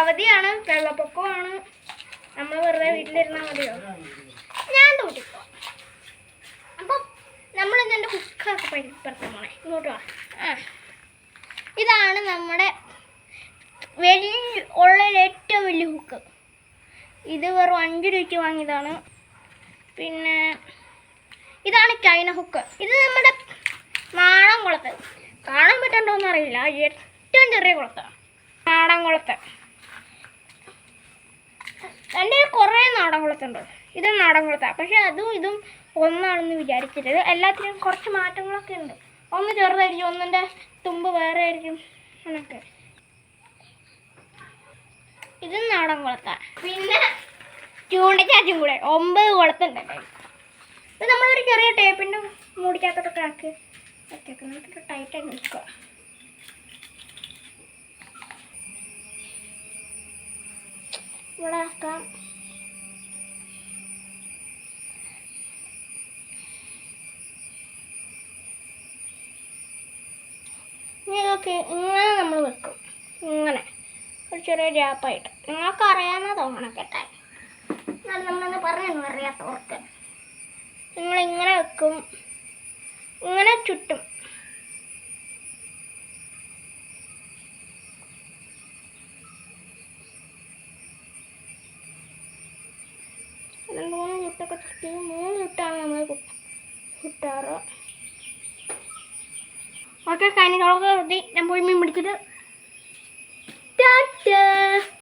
അവധിയാണ്, വെള്ളപ്പൊക്കമാണ്. നമ്മൾ വെറുതെ വീട്ടിലിരുന്നാൽ മതിയോ? ഞാൻ തോട്ടിപ്പോ. അപ്പം നമ്മൾ ഇതെൻ്റെ ഹുക്കൊക്കെ പരിപ്പെടുത്താൻ പോണേ. ഇങ്ങോട്ട് വാ. ഇതാണ് നമ്മുടെ ഉള്ളതിൽ ഏറ്റവും വലിയ ഹുക്ക്. ഇത് വെറും 5 രൂപയ്ക്ക് വാങ്ങിയതാണ്. പിന്നെ ഇതാണ് ചൈന ഹുക്ക്. ഇത് നമ്മുടെ നാടൻ കുളത്ത്. കാണാൻ പറ്റണ്ടോന്ന് അറിയില്ല, ഏറ്റവും ചെറിയ കുളത്താണ് നാടൻ കുളത്ത്. എൻ്റെ കുറേ നാടൻ കുളത്തുണ്ട്. ഇത് നാടൻ കുളത്താണ്, പക്ഷെ അതും ഇതും ഒന്നാണെന്ന് വിചാരിക്കരുത്. എല്ലാത്തിനും കുറച്ച് മാറ്റങ്ങളൊക്കെ ഉണ്ട്. ഒന്ന് ചെറുതായിരിക്കും, ഒന്നിൻ്റെ തുമ്പ് വേറെ ആയിരിക്കും എന്നൊക്കെ. ഇത് നാടൻ കുളത്താണ്. പിന്നെ ചൂണ്ടച്ചാച്ചും കൂടെ 9 കുളത്തുണ്ട്. ഇത് നമ്മളൊരു ചെറിയ ടേപ്പിൻ്റെ മൂടിക്കകത്തൊക്കെ ആക്കി വെച്ചേക്കുന്നത്. ടൈറ്റായി നിൽക്കുക. ഇവിടെ ആക്കാം. ഇതൊക്കെ ഇങ്ങനെ നമ്മൾ വെക്കും. ഇങ്ങനെ ഒരു ചെറിയ ഗ്യാപ്പായിട്ട്. നിങ്ങൾക്ക് അറിയാമെന്ന് തോന്നണം കേട്ടോ. എന്നാലും നമ്മളൊന്ന് പറഞ്ഞു അറിയാത്തവർക്ക്. നിങ്ങളിങ്ങനെ വെക്കും, ഇങ്ങനെ ചുറ്റും. രണ്ട് 3 ചുട്ടൊക്കെ ചുറ്റി 3 ചുട്ടാണ് നമ്മൾ ചുട്ടാറ്. ഓക്കെ, കനികളൊക്കെ ഞാൻ പോയി മീൻ പിടിച്ചിട്ട്